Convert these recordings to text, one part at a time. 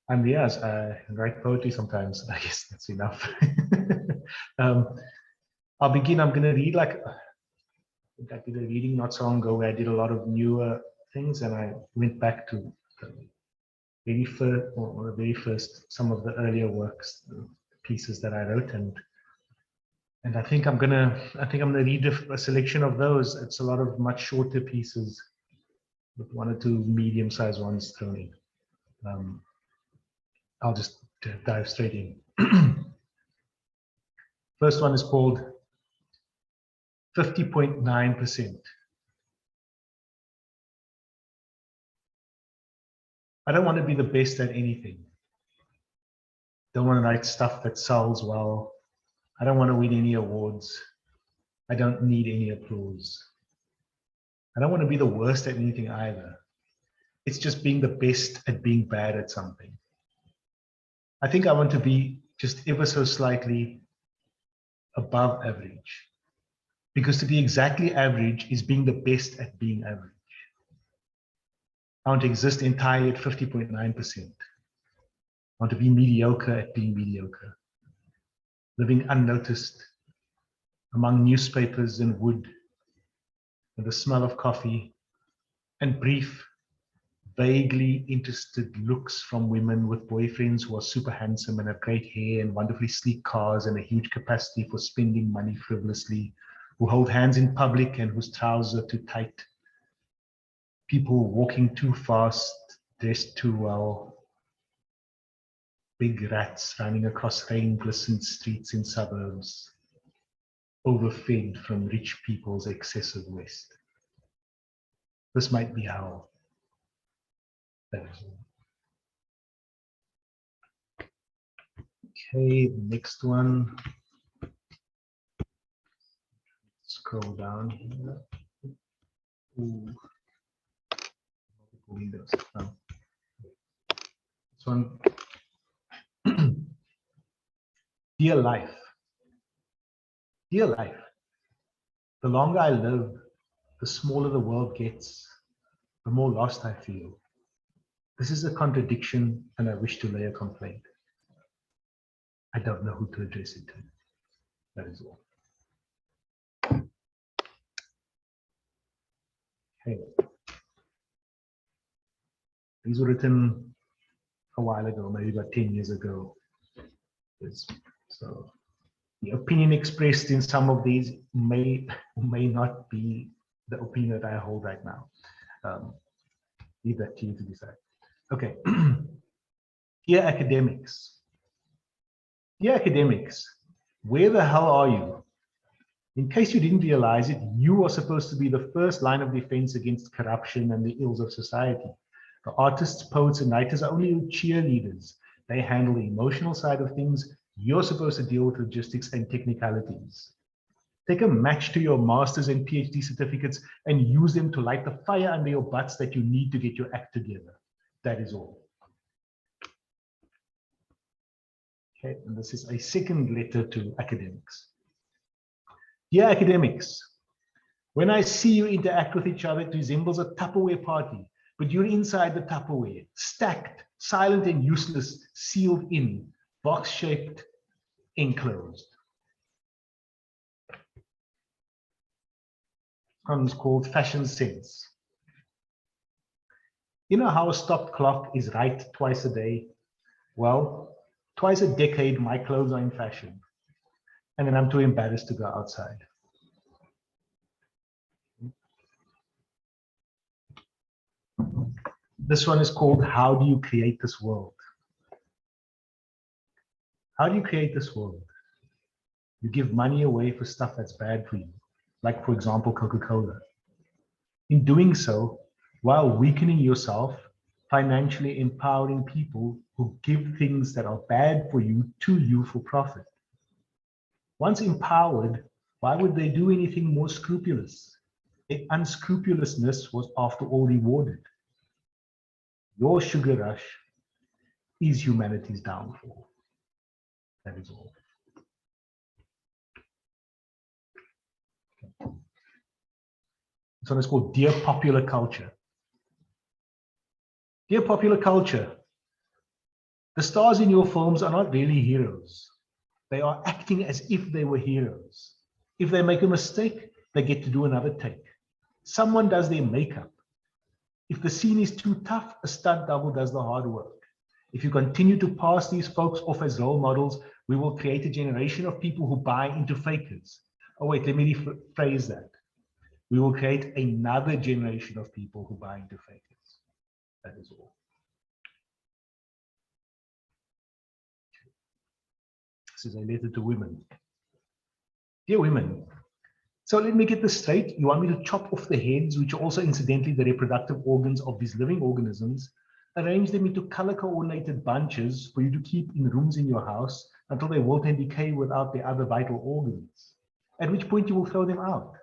I'm Riaz. I write poetry sometimes. I guess that's enough. um, I'll begin. I'm going to read I did a reading not so long ago where I did a lot of newer things, and I went back to the very first, some of the earlier works, the pieces that I wrote, and I think I'm gonna read a selection of those. It's a lot of much shorter pieces with one or two medium-sized ones thrown in. I'll just dive straight in. First one is called 50.9%. I don't want to be the best at anything. Don't want to write stuff that sells well. I don't want to win any awards. I don't need any applause. I don't want to be the worst at anything either. It's just being the best at being bad at something. I think I want to be just ever so slightly above average. Because to be exactly average is being the best at being average. I want to exist entirely at 50.9%. I want to be mediocre at being mediocre. Living unnoticed among newspapers and wood, and the smell of coffee, and brief, vaguely interested looks from women with boyfriends who are super handsome and have great hair and wonderfully sleek cars and a huge capacity for spending money frivolously, who hold hands in public and whose trousers are too tight. People walking too fast, dressed too well. Big rats running across rain-glistened streets in suburbs, overfed from rich people's excessive waste. This might be how that is. Okay, the next one. Scroll down here. Ooh. Windows. Oh. This one. Dear life. Dear life. The longer I live, the smaller the world gets, the more lost I feel. This is a contradiction, and I wish to lay a complaint. I don't know who to address it to. That is all. Okay. These were written a while ago, maybe about 10 years ago. So the opinion expressed in some of these may not be the opinion that I hold right now. Leave that to you to decide. Okay. Dear academics. Dear academics, where the hell are you? In case you didn't realize it, you are supposed to be the first line of defense against corruption and the ills of society. The artists, poets, and writers are only cheerleaders. They handle the emotional side of things. You're supposed to deal with logistics and technicalities. Take a match to your master's and PhD certificates and use them to light the fire under your butts that you need to get your act together. That is all. Okay, and this is a second letter to academics. Dear academics, when I see you interact with each other, it resembles a Tupperware party, but you're inside the Tupperware, stacked, silent and useless, sealed in, box-shaped, enclosed. One's called Fashion Sense. You know how a stopped clock is right twice a day? Well, twice a decade, my clothes are in fashion. And then I'm too embarrassed to go outside. This one is called How Do You Create This World? How do you create this world? You give money away for stuff that's bad for you, like, for example, Coca-Cola. In doing so, while weakening yourself, financially empowering people who give things that are bad for you to you for profit. Once empowered, why would they do anything more scrupulous? Their unscrupulousness was, after all, rewarded. Your sugar rush is humanity's downfall. That is all. This one is called Dear Popular Culture. Dear Popular Culture, the stars in your films are not really heroes. They are acting as if they were heroes. If they make a mistake, they get to do another take. Someone does their makeup. If the scene is too tough, a stunt double does the hard work. If you continue to pass these folks off as role models, we will create a generation of people who buy into fakers. Oh wait, let me rephrase that. We will create another generation of people who buy into fakers. That is all. This is a letter to women. Dear women, so let me get this straight. You want me to chop off the heads, which are also incidentally the reproductive organs of these living organisms, arrange them into color-coordinated bunches for you to keep in rooms in your house until they wilt and decay without their other vital organs, at which point you will throw them out.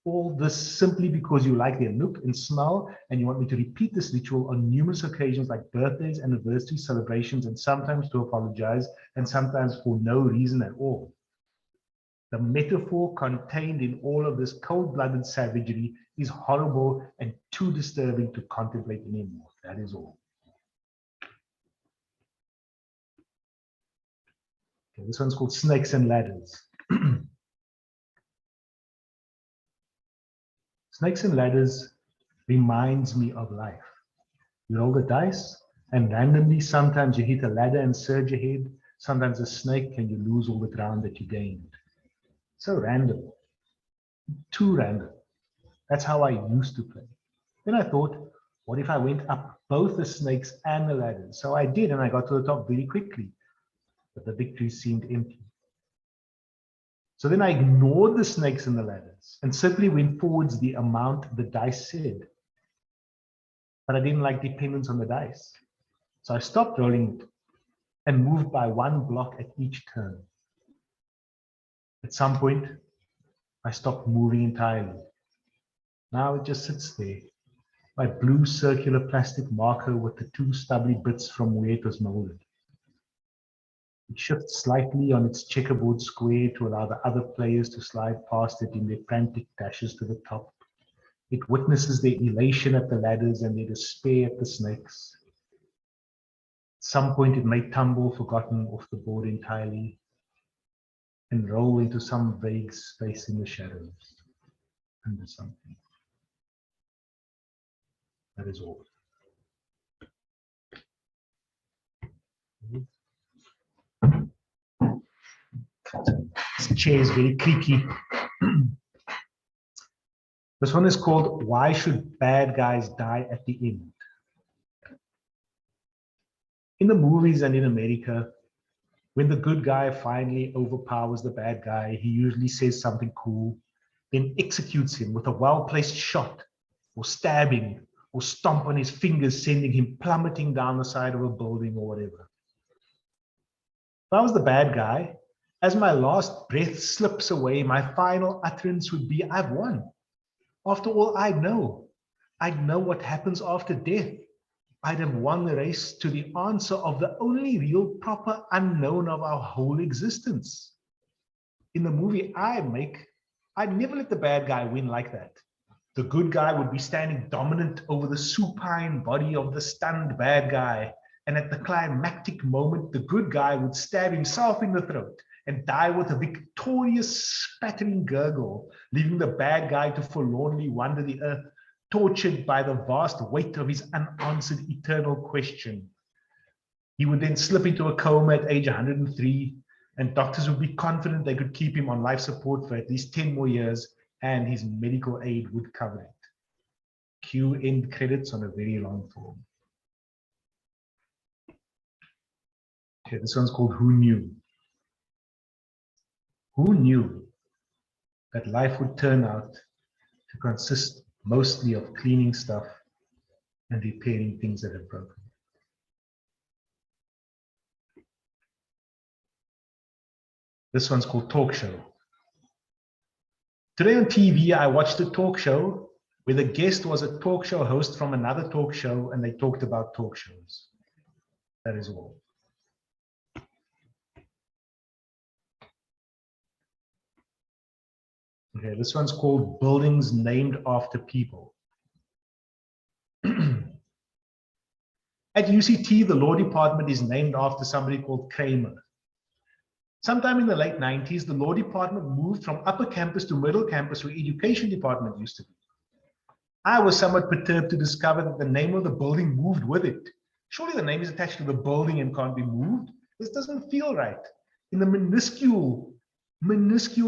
All this simply because you like their look and smell, and you want me to repeat this ritual on numerous occasions like birthdays, anniversaries, celebrations, and sometimes to apologize, and sometimes for no reason at all. The metaphor contained in all of this cold-blooded savagery is horrible and too disturbing to contemplate anymore. That is all. Okay, this one's called Snakes and Ladders. Snakes and Ladders reminds me of life. You roll the dice, and randomly, sometimes you hit a ladder and surge ahead, sometimes a snake, and you lose all the ground that you gained. So random, too random. That's how I used to play. Then I thought, what if I went up both the snakes and the ladders? So I did, and I got to the top very quickly, but the victory seemed empty. So then I ignored the snakes and the ladders and simply went forwards the amount the dice said. But I didn't like dependence on the dice. So I stopped rolling it and moved by one block at each turn. At some point, I stopped moving entirely. Now it just sits there, my blue circular plastic marker with the two stubby bits from where it was molded. It shifts slightly on its checkerboard square to allow the other players to slide past it in their frantic dashes to the top. It witnesses their elation at the ladders and their despair at the snakes. At some point, it may tumble, forgotten, off the board entirely and roll into some vague space in the shadows under something. That is all. This chair is very creaky. This one is called Why Should Bad Guys Die at the End? In the movies and in America, when the good guy finally overpowers the bad guy, he usually says something cool, then executes him with a well-placed shot, or stabbing, or stomp on his fingers, sending him plummeting down the side of a building or whatever. If I was the bad guy, as my last breath slips away, my final utterance would be, I've won. After all, I'd know what happens after death. I'd have won the race to the answer of the only real proper unknown of our whole existence. In the movie I'd never let the bad guy win like that. The good guy would be standing dominant over the supine body of the stunned bad guy. And at the climactic moment, the good guy would stab himself in the throat and die with a victorious spattering gurgle, leaving the bad guy to forlornly wander the earth, tortured by the vast weight of his unanswered eternal question. He would then slip into a coma at age 103, and doctors would be confident they could keep him on life support for at least 10 more years, and his medical aid would cover it. Cue end credits on a very long film. Okay, this one's called Who Knew? Who knew that life would turn out to consist mostly of cleaning stuff and repairing things that have broken? This one's called Talk Show. Today on TV, I watched a talk show where the guest was a talk show host from another talk show, and they talked about talk shows. That is all. Okay, this one's called Buildings Named After People. At UCT, the law department is named after somebody called Kramer. Sometime in the late 90s, the law department moved from upper campus to middle campus where education department used to be. I was somewhat perturbed to discover that the name of the building moved with it. Surely the name is attached to the building and can't be moved. This doesn't feel right. In the minuscule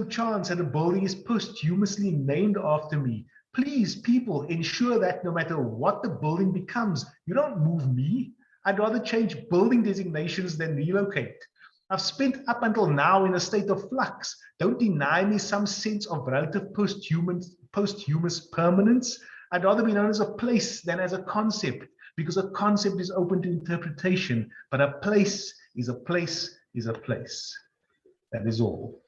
chance that a building is posthumously named after me, please, people, ensure that no matter what the building becomes, you don't move me. I'd rather change building designations than relocate. I've spent up until now in a state of flux. Don't deny me some sense of relative posthumous permanence. I'd rather be known as a place than as a concept, because a concept is open to interpretation, but a place is a place is a place. That is all.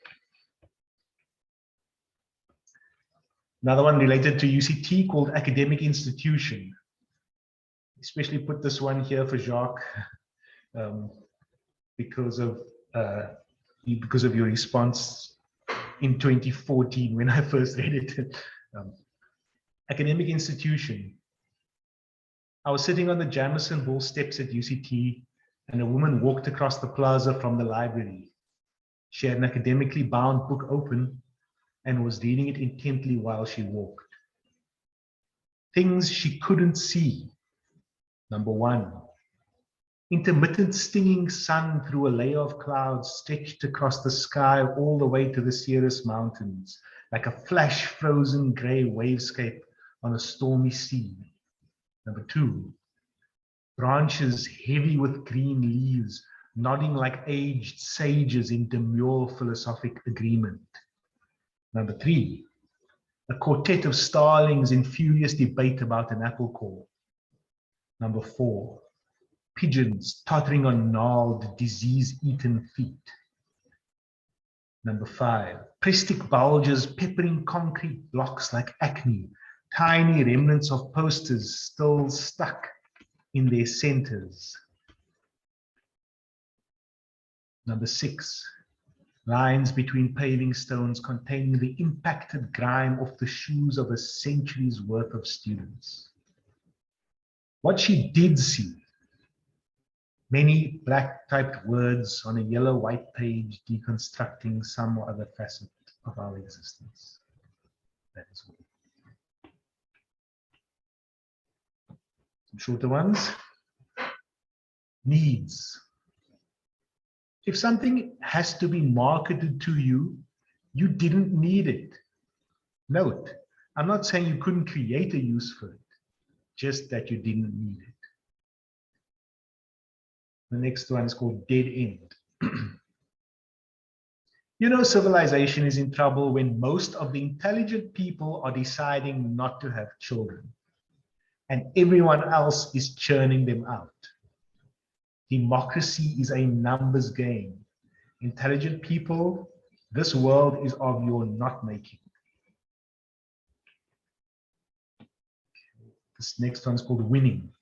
Another one related to UCT called academic institution. Especially put this one here for Jacques because of your response in 2014 when I first read it. Academic institution. I was sitting on the Jamison Hall steps at UCT, and a woman walked across the plaza from the library. She had an academically bound book open and was reading it intently while she walked. Things she couldn't see. Number one, intermittent stinging sun through a layer of clouds stretched across the sky all the way to the Sierras Mountains, like a flash frozen gray wavescape on a stormy sea. Number two, branches heavy with green leaves, nodding like aged sages in demure philosophic agreement. Number three, a quartet of starlings in furious debate about an apple core. Number four, pigeons tottering on gnarled, disease-eaten feet. Number five, pristic bulges peppering concrete blocks like acne, tiny remnants of posters still stuck in their centers. Number six, lines between paving stones containing the impacted grime off the shoes of a century's worth of students. What she did see, many black typed words on a yellow white page deconstructing some or other facet of our existence. That is all. Some shorter ones. Needs. If something has to be marketed to you, you didn't need it. Note, I'm not saying you couldn't create a use for it, just that you didn't need it. The next one is called dead end. You know, civilization is in trouble when most of the intelligent people are deciding not to have children, and everyone else is churning them out. Democracy is a numbers game. Intelligent people, this world is of your not making. This next one is called winning.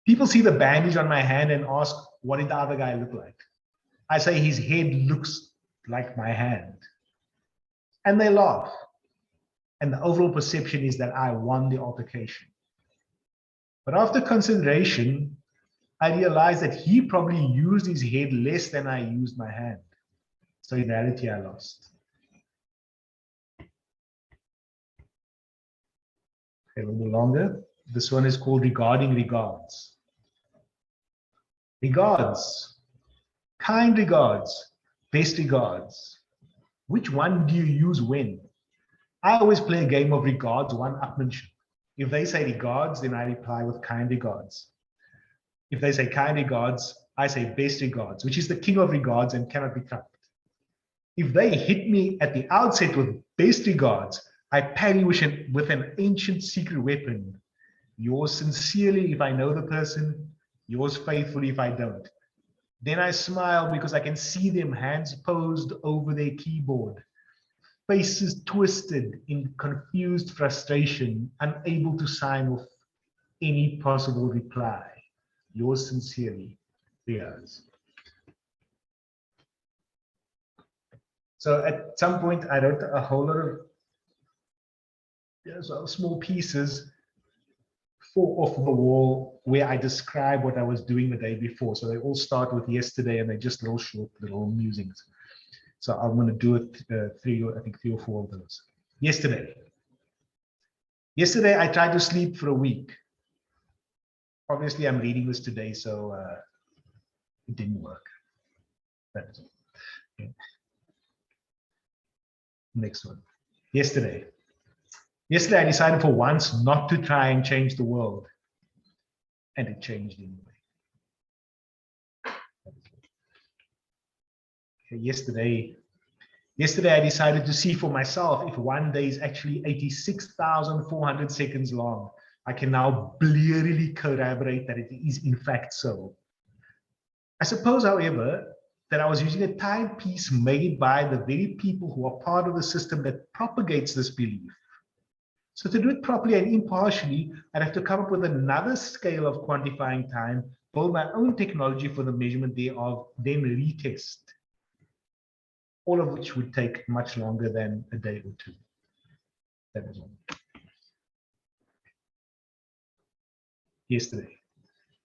People see the bandage on my hand and ask, what did the other guy look like? I say, his head looks like my hand. And they laugh. And the overall perception is that I won the altercation. But after consideration, I realized that he probably used his head less than I used my hand. So in reality, I lost. Okay, a little longer. This one is called regarding regards. Regards, kind regards, best regards. Which one do you use when? I always play a game of regards, one-upmanship. If they say regards, then I reply with kind regards. If they say kind regards, I say best regards, which is the king of regards and cannot be trumped. If they hit me at the outset with best regards, I parry with an ancient secret weapon. Yours sincerely if I know the person, yours faithfully if I don't. Then I smile because I can see them, hands posed over their keyboard, faces twisted in confused frustration, unable to sign off any possible reply. Yours sincerely, Riaz. So at some point, I wrote a whole lot of small pieces off the wall where I describe what I was doing the day before. So they all start with yesterday, and they're just little short little musings. So I'm going to do it three or four of those. Yesterday, I tried to sleep for a week. Obviously, I'm reading this today, so it didn't work. That's okay. Next one. Yesterday, I decided for once not to try and change the world, and it changed anyway. Okay, yesterday, I decided to see for myself if one day is actually 86,400 seconds long. I can now clearly corroborate that it is in fact so. I suppose, however, that I was using a timepiece made by the very people who are part of the system that propagates this belief. So to do it properly and impartially, I'd have to come up with another scale of quantifying time, build my own technology for the measurement thereof, then retest. All of which would take much longer than a day or two. That was all.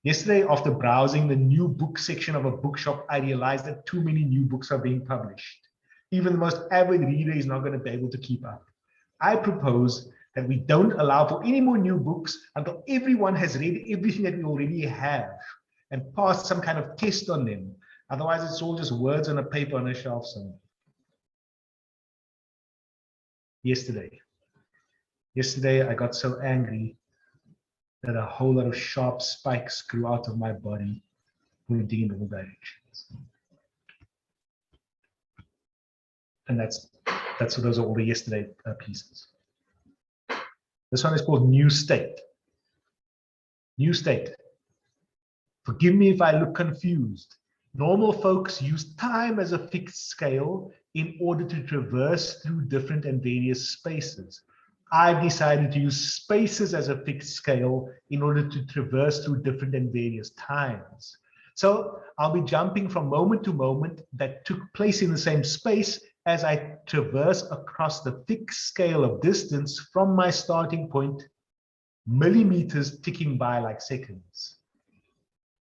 Yesterday, after browsing the new book section of a bookshop, I realized that too many new books are being published. Even the most avid reader is not going to be able to keep up. I propose that we don't allow for any more new books until everyone has read everything that we already have and passed some kind of test on them. Otherwise, it's all just words on a paper on a shelf somewhere. Yesterday, I got so angry that a whole lot of sharp spikes grew out of my body, pointing in all directions. And those are all the yesterday pieces. This one is called New State. New State. Forgive me if I look confused. Normal folks use time as a fixed scale in order to traverse through different and various spaces. I've decided to use spaces as a fixed scale in order to traverse through different and various times. So I'll be jumping from moment to moment that took place in the same space as I traverse across the fixed scale of distance from my starting point, millimeters ticking by like seconds.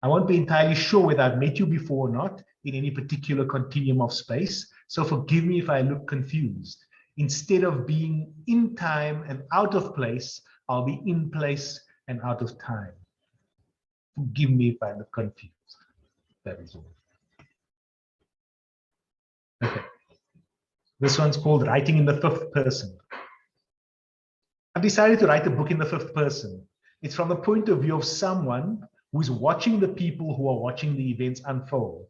I won't be entirely sure whether I've met you before or not in any particular continuum of space, so forgive me if I look confused. Instead of being in time and out of place, I'll be in place and out of time. Forgive me if I look confused. That is all. Okay. This one's called Writing in the Fifth Person. I've decided to write a book in the fifth person. It's from the point of view of someone who's watching the people who are watching the events unfold,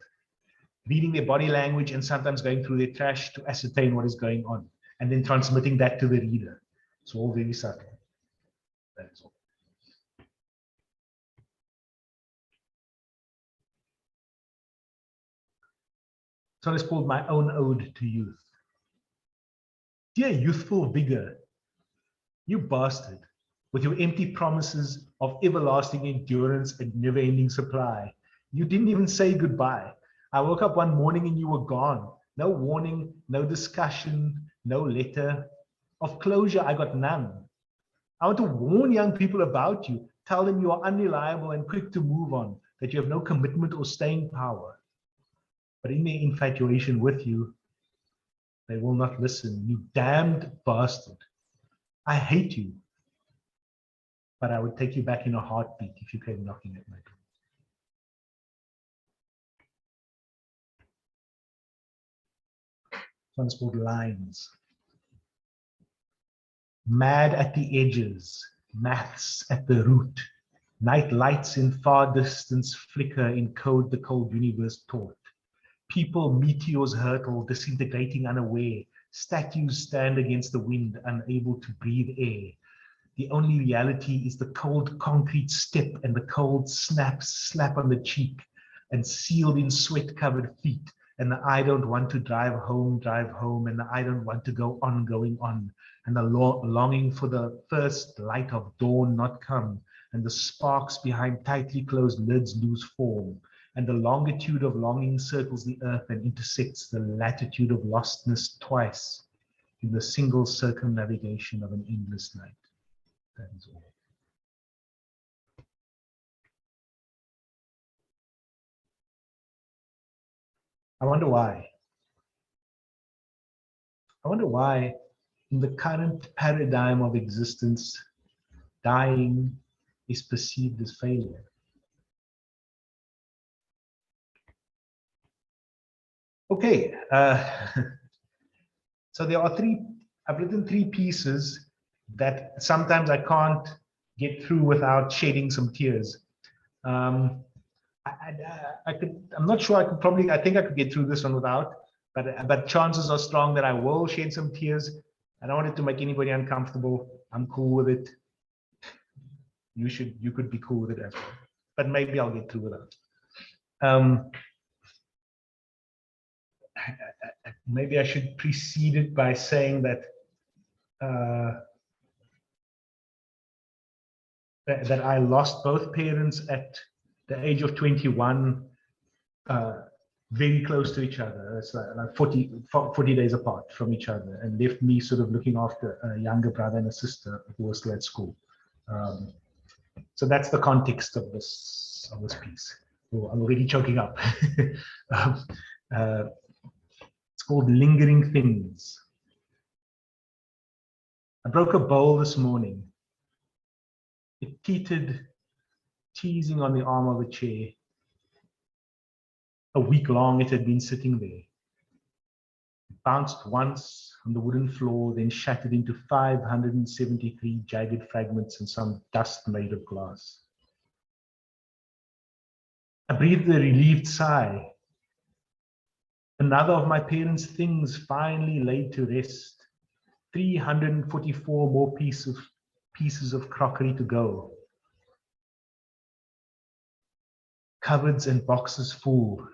reading their body language and sometimes going through their trash to ascertain what is going on, and then transmitting that to the reader. It's all very subtle. That is all. So it's called My Own Ode to Youth. Dear youthful vigor, you bastard, with your empty promises of everlasting endurance and never-ending supply. You didn't even say goodbye. I woke up one morning and you were gone. No warning, no discussion, no letter. Of closure, I got none. I want to warn young people about you, tell them you are unreliable and quick to move on, that you have no commitment or staying power. But in their infatuation with you, they will not listen. You damned bastard. I hate you. But I would take you back in a heartbeat if you came knocking at my door. This one's called Lines. Mad at the edges, maths at the root. Night lights in far distance flicker, encode the cold universe taught. People, meteors hurtle, disintegrating unaware. Statues stand against the wind, unable to breathe air. The only reality is the cold concrete step and the cold slap on the cheek, and sealed in sweat-covered feet. And the I don't want to drive home, and the I don't want to go on, going on. And the longing for the first light of dawn not come, and the sparks behind tightly closed lids lose form. and the longitude of longing circles the earth and intersects the latitude of lostness twice in the single circumnavigation of an endless night. That is all. I wonder why. I wonder why, in the current paradigm of existence, dying is perceived as failure. Okay, so there are I've written three pieces that sometimes I can't get through without shedding some tears. I'm not sure I think I could get through this one without, but chances are strong that I will shed some tears. I don't want it to make anybody uncomfortable. I'm cool with it. You could be cool with it as well, but maybe I'll get through without. Maybe I should precede it by saying that that I lost both parents at the age of 21, very close to each other. It's like 40 days apart from each other, and left me sort of looking after a younger brother and a sister who were still at school. So that's the context of this piece. Oh, I'm already choking up. It's called Lingering Things. I broke a bowl this morning. It teetered, teasing on the arm of a chair. A week long it had been sitting there. It bounced once on the wooden floor, then shattered into 573 jagged fragments and some dust made of glass. I breathed a relieved sigh. Another of my parents' things finally laid to rest. 344 more pieces of crockery to go. Cupboards and boxes full,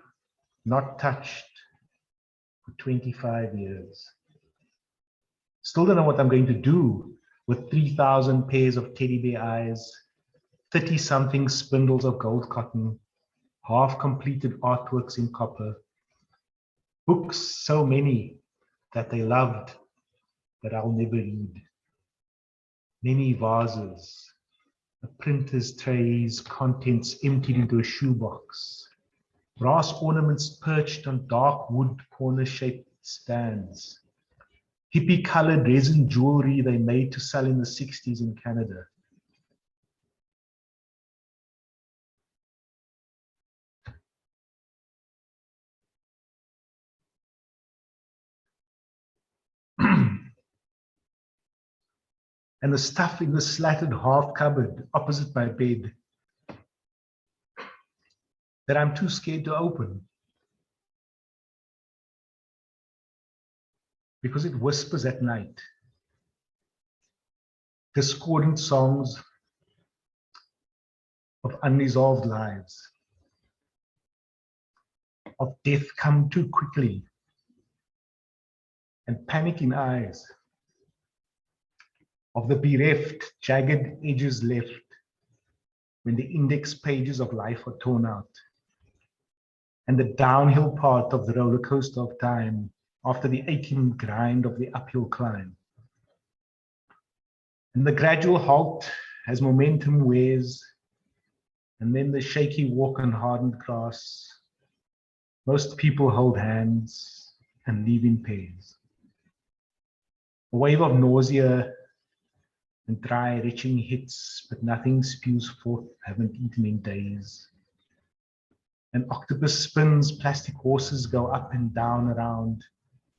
not touched for 25 years. Still don't know what I'm going to do with 3,000 pairs of teddy bear eyes, 30-something spindles of gold cotton, half-completed artworks in copper, books so many that they loved that I'll never read, many vases, a printer's trays, contents emptied into a shoebox, brass ornaments perched on dark wood corner-shaped stands, hippie-colored resin jewelry they made to sell in the 60s in Canada. And the stuff in the slatted half cupboard opposite my bed that I'm too scared to open because it whispers at night. Discordant songs of unresolved lives, of death come too quickly, and panic in eyes, of the bereft, jagged edges left when the index pages of life are torn out, and the downhill part of the roller coaster of time after the aching grind of the uphill climb. And the gradual halt as momentum wears, and then the shaky walk on hardened grass. Most people hold hands and leave in pairs. A wave of nausea and dry retching hits, but nothing spews forth, haven't eaten in days. An octopus spins, plastic horses go up and down around,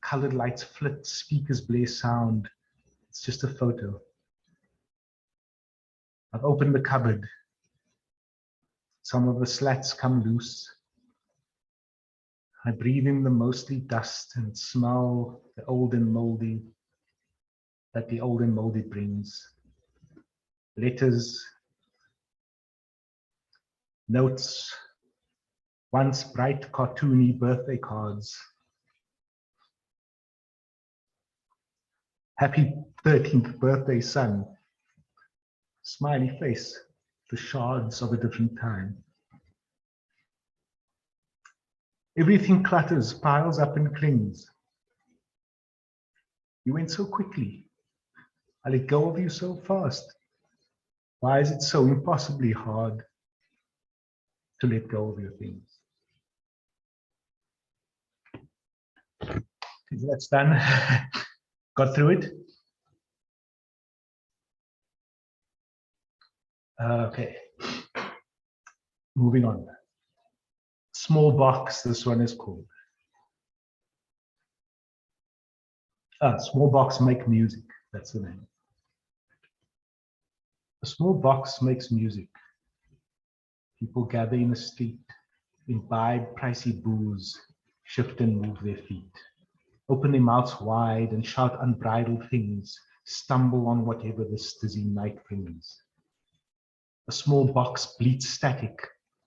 colored lights flit, speakers blare sound. It's just a photo. I've opened the cupboard. Some of the slats come loose. I breathe in the mostly dust and smell the old and moldy that the old and moldy brings. Letters, notes, once bright cartoony birthday cards. Happy 13th birthday, son. Smiley face, the shards of a different time. Everything clutters, piles up and clings. You went so quickly. I let go of you so fast. Why is it so impossibly hard to let go of your things? Okay, that's done. Got through it? Okay. Moving on. Small box, this one is called. Small box make music. That's the name. A small box makes music. People gather in the street, imbibe pricey booze, shift and move their feet, open their mouths wide and shout unbridled things, stumble on whatever this dizzy night brings. A small box bleats static,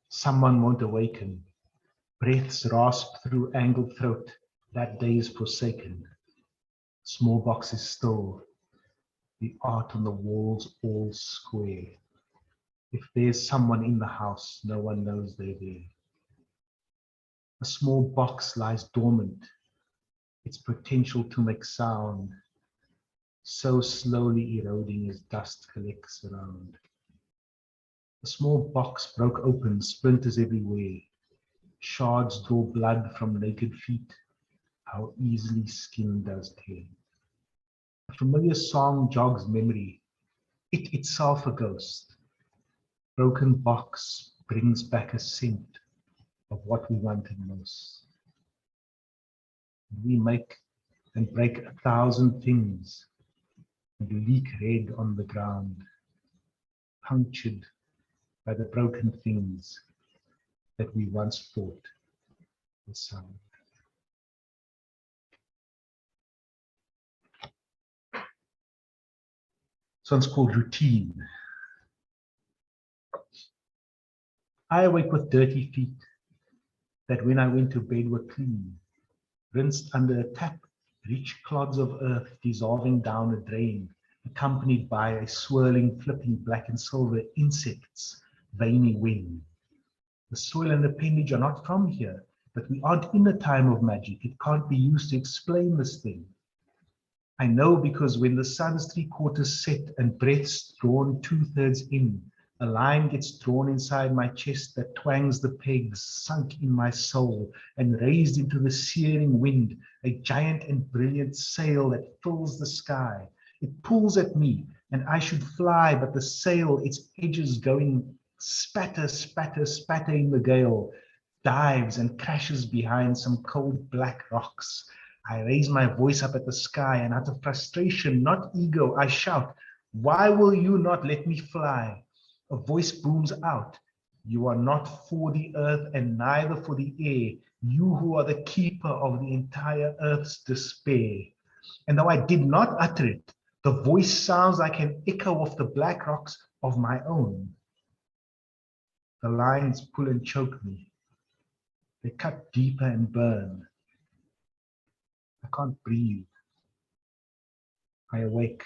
someone won't awaken. Breaths rasp through angled throat, that day is forsaken. Small box is still, the art on the walls all square. If there's someone in the house, no one knows they're there. A small box lies dormant, its potential to make sound, so slowly eroding as dust collects around. A small box broke open, splinters everywhere. Shards draw blood from naked feet, how easily skin does tear. A familiar song jogs memory, it itself a ghost. Broken box brings back a scent of what we wanted most. We make and break 1,000 things and leak red on the ground, punctured by the broken things that we once thought were sound. This one's called Routine. I awake with dirty feet that when I went to bed were clean, rinsed under a tap, rich clods of earth dissolving down a drain, accompanied by a swirling, flipping black and silver insects, veiny wing. The soil and appendage are not from here, but we aren't in a time of magic. It can't be used to explain this thing. I know because when the sun's 3/4 set and breath's drawn 2/3 in, a line gets drawn inside my chest that twangs the pegs, sunk in my soul and raised into the searing wind, a giant and brilliant sail that fills the sky. It pulls at me and I should fly, but the sail, its edges going spatter, spatter, spatter in the gale, dives and crashes behind some cold black rocks. I raise my voice up at the sky and out of frustration, not ego, I shout, "Why will you not let me fly?" A voice booms out, "You are not for the earth and neither for the air, you who are the keeper of the entire earth's despair." And though I did not utter it, the voice sounds like an echo of the black rocks of my own. The lines pull and choke me. They cut deeper and burn. I can't breathe. I awake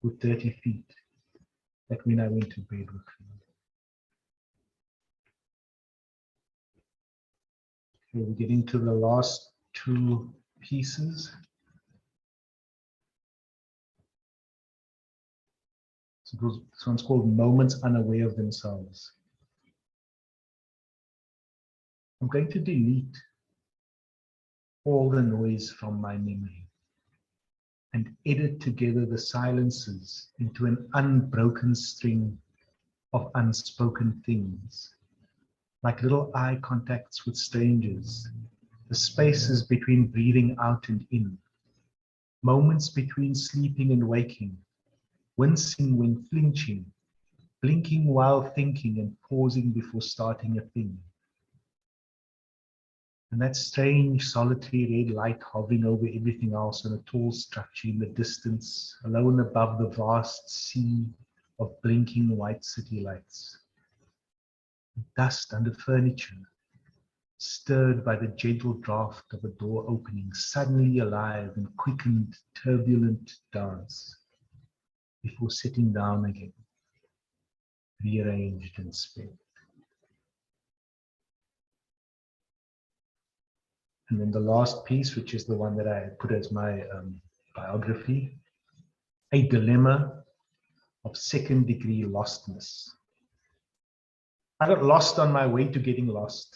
with dirty feet that when I went to bed were clean. Okay, we're getting to the last two pieces. So this one's called Moments Unaware of Themselves. I'm going to delete all the noise from my memory and edit together the silences into an unbroken string of unspoken things, like little eye contacts with strangers, the spaces between breathing out and in, moments between sleeping and waking, wincing when flinching, blinking while thinking and pausing before starting a thing. And that strange solitary red light hovering over everything else on a tall structure in the distance, alone above the vast sea of blinking white city lights. Dust under furniture, stirred by the gentle draft of a door opening, suddenly alive in quickened, turbulent dance, before sitting down again, rearranged and spent. And then the last piece, which is the one that I put as my biography, a dilemma of second-degree lostness. I got lost on my way to getting lost.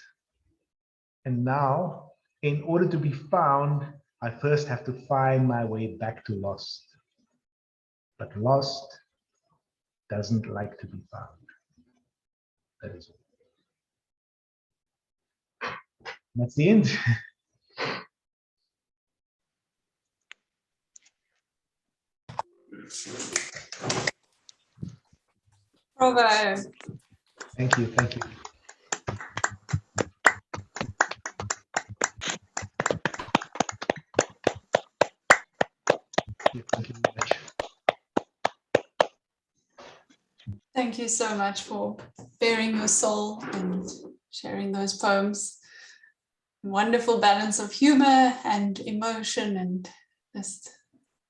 And now, in order to be found, I first have to find my way back to lost. But lost doesn't like to be found. That is all. That's the end. Bravo. Thank you. Thank you. Thank you very much. Thank you so much for bearing your soul and sharing those poems. Wonderful balance of humor and emotion and just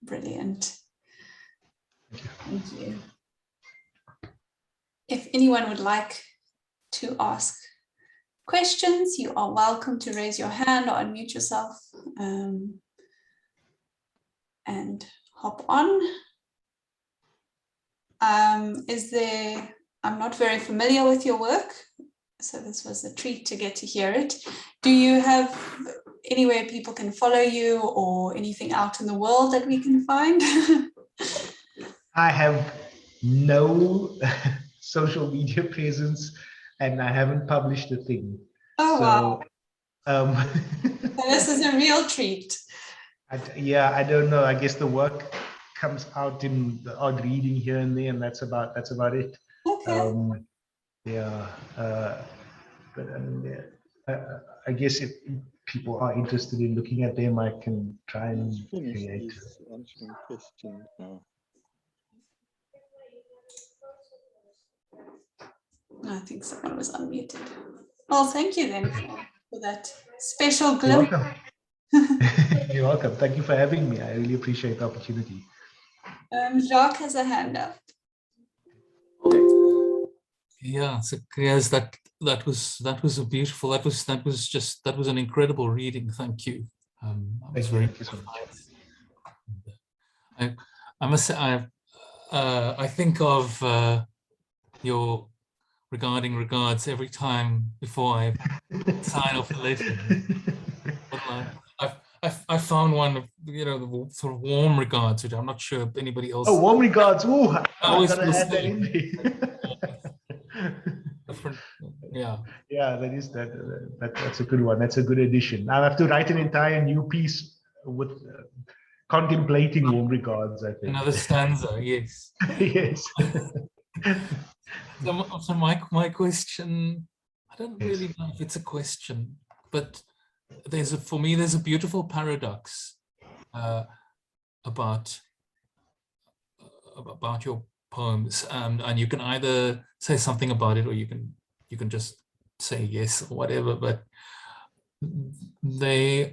brilliant. Thank you. If anyone would like to ask questions, you are welcome to raise your hand or unmute yourself and hop on. I'm not very familiar with your work, so this was a treat to get to hear it. Do you have anywhere people can follow you or anything out in the world that we can find? I have no social media presence and I haven't published a thing. Oh, so, wow. So this is a real treat. Yeah, I don't know. I guess the work comes out in the odd reading here and there, and that's about it. Okay. Yeah, but I guess if people are interested in looking at them, I can try and create. Answering questions now. I think someone was unmuted. Well, thank you then for that special You're glimpse. welcome. You're welcome. Thank you for having me. I really appreciate the opportunity. Jacques has a hand up. Yeah, so yes, that was a beautiful. That was an incredible reading. Thank you. I was very. Thank you so much. I must say I think of your regarding regards every time before I sign off the letter. I found one of the sort of warm regards, which I'm not sure if anybody else. Oh, warm regards. Oh, I always gotta add that in there. Different, yeah. Yeah, that's a good one. That's a good addition. I have to write an entire new piece with contemplating warm regards, I think. Another stanza, yes. Yes. So my question, I don't really know if it's a question, but for me there's a beautiful paradox about your poems, and you can either say something about it or you can just say yes or whatever, but there's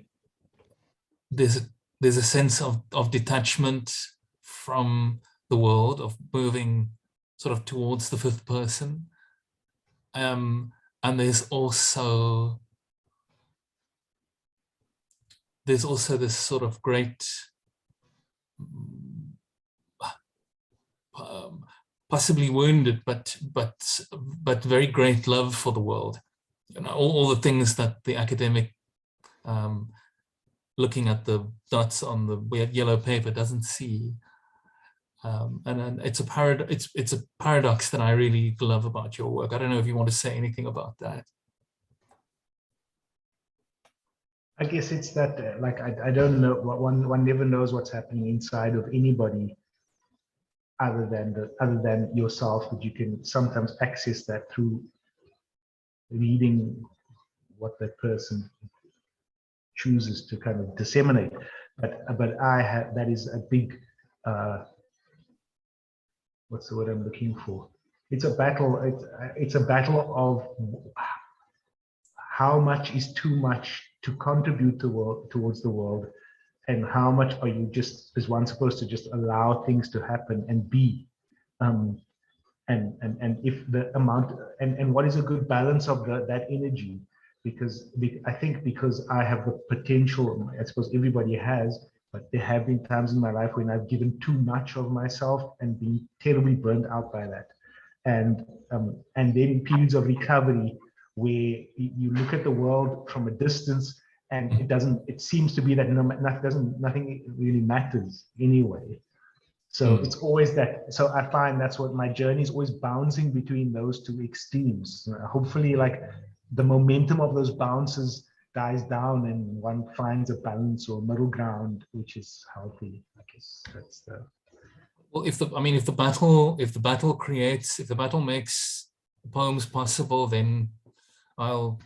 a sense of detachment from the world, of moving sort of towards the fifth person, and there's also this sort of great possibly wounded but very great love for the world, all the things that the academic looking at the dots on the yellow paper doesn't see, and it's a paradox that I really love about your work. I don't know if you want to say anything about that. I guess it's that, like, I don't know, one never knows what's happening inside of anybody other than yourself, but you can sometimes access that through reading what that person chooses to kind of disseminate. But that is a big, what's the word I'm looking for? It's a battle. It's a battle of how much is too much to contribute towards the world, and how much are you is one supposed to just allow things to happen and be, and if the amount, and what is a good balance of that energy, I think because I have the potential, I suppose everybody has, but there have been times in my life when I've given too much of myself and been terribly burnt out by that. And then periods of recovery where you look at the world from a distance and it seems to be that nothing really matters anyway. So it's always that. So I find that's what my journey is, always bouncing between those two extremes. Hopefully, like the momentum of those bounces dies down and one finds a balance or middle ground, which is healthy. I guess that's the. Well, if the battle makes poems possible, then I'll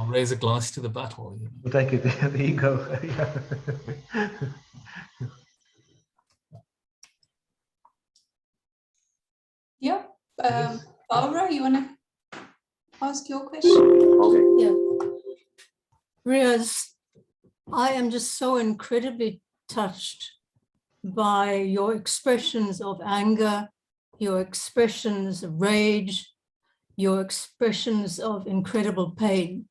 raise a glass to the battle. You know? We'll take it. There you go. Yeah. Yes. Barbara, you want to ask your question? Yeah. Riaz, I am just so incredibly touched by your expressions of anger, your expressions of rage, your expressions of incredible pain.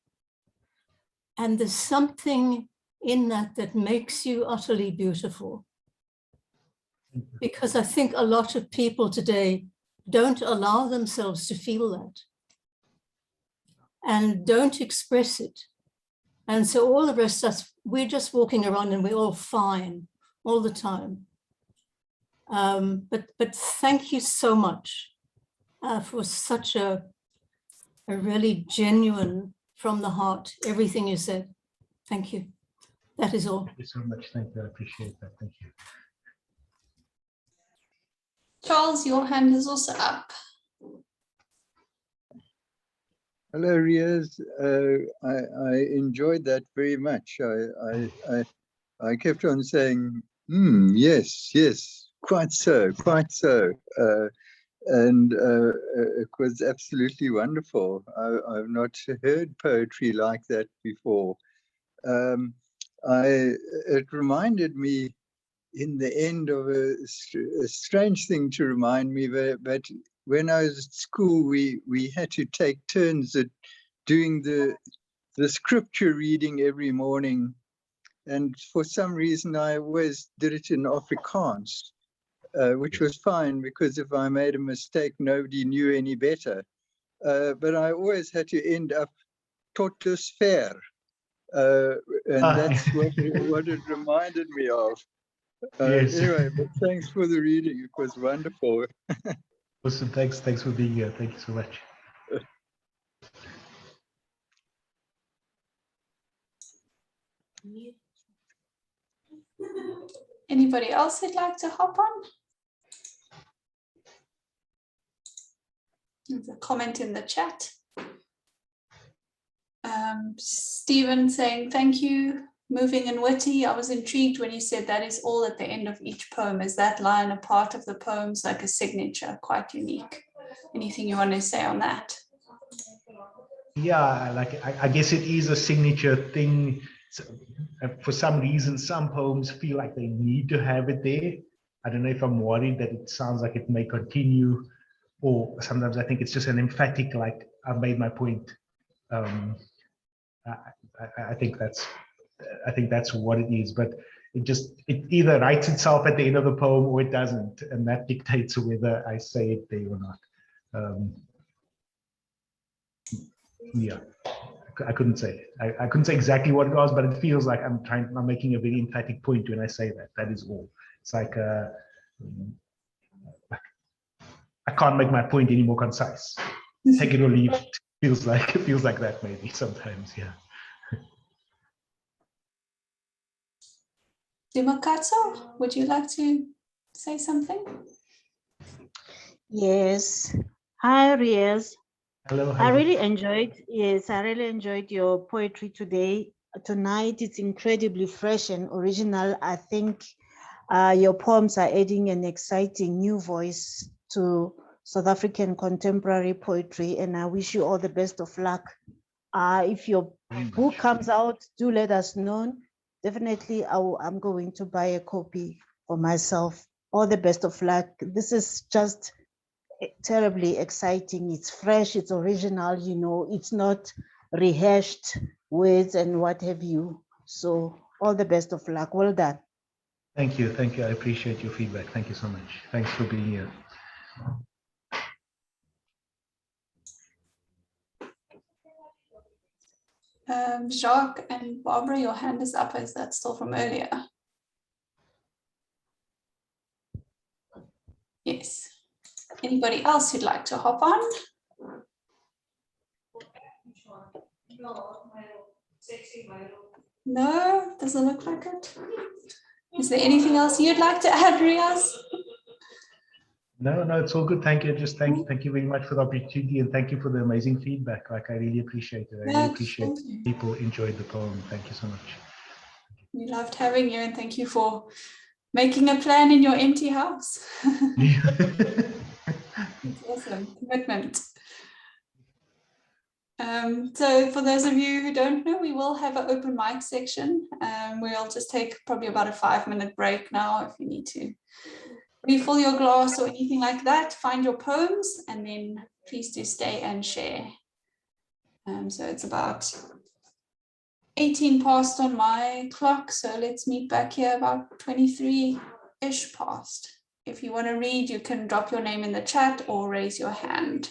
And there's something in that makes you utterly beautiful. Because I think a lot of people today don't allow themselves to feel that and don't express it. And so all the rest of us, we're just walking around and we're all fine all the time. But thank you so much for such a really genuine, from the heart, everything you said. Thank you. That is all. Thank you so much. Thank you. I appreciate that. Thank you. Charles, your hand is also up. Hello, Riaz. I enjoyed that very much. I kept on saying, yes, yes, quite so, quite so. And it was absolutely wonderful. I've not heard poetry like that before. It reminded me in the end of a strange thing to remind me, but when I was at school, we had to take turns at doing the scripture reading every morning. And for some reason, I always did it in Afrikaans, which was fine because if I made a mistake, nobody knew any better. But I always had to end up tot dusver. And that's what it reminded me of. Yes. Anyway, but thanks for the reading. It was wonderful. Awesome. Thanks for being here. Thank you so much. Anybody else who'd like to hop on? There's a comment in the chat. Stephen saying, thank you, moving and witty. I was intrigued when you said that is all at the end of each poem. Is that line a part of the poems, like a signature, quite unique? Anything you want to say on that? Yeah, like I guess it is a signature thing. So, for some reason, some poems feel like they need to have it there. I don't know if I'm worried that it sounds like it may continue, or sometimes I think it's just an emphatic, like, I've made my point. I think that's what it is, but it either writes itself at the end of the poem or it doesn't, and that dictates whether I say it there or not. Yeah, I couldn't say. I couldn't say exactly what it was, but it feels like I'm making a very emphatic point when I say that. That is all. It's like I can't make my point any more concise. Take it or leave it. Feels like that maybe sometimes. Yeah. Dimakatso, would you like to say something? Yes. Hi, Riaz. Hello. I really enjoyed your poetry tonight. It's incredibly fresh and original. I think your poems are adding an exciting new voice to South African contemporary poetry, and I wish you all the best of luck. If your book comes out, do let us know. Definitely, I'm going to buy a copy for myself. All the best of luck. This is just terribly exciting. It's fresh, it's original, you know, it's not rehashed words and what have you. So all the best of luck. Well done. Thank you. Thank you. I appreciate your feedback. Thank you so much. Thanks for being here. Jacques and Barbara, your hand is up. Is that still from earlier? Yes. Anybody else who'd like to hop on? No, doesn't look like it. Is there anything else you'd like to add, Riaz? No, it's all good. Thank you. Just thank you very much for the opportunity, and thank you for the amazing feedback. Like, I really appreciate it. I really appreciate Thank you. people enjoyed the poem. Thank you so much. We loved having you, and thank you for making a plan in your empty house. It's awesome. Commitment. So for those of you who don't know, we will have an open mic section. We'll just take probably about a 5-minute break now if you need to refill your glass or anything like that. Find your poems and then please do stay and share. So it's about 18 past on my clock. So let's meet back here about 23-ish past. If you want to read, you can drop your name in the chat or raise your hand.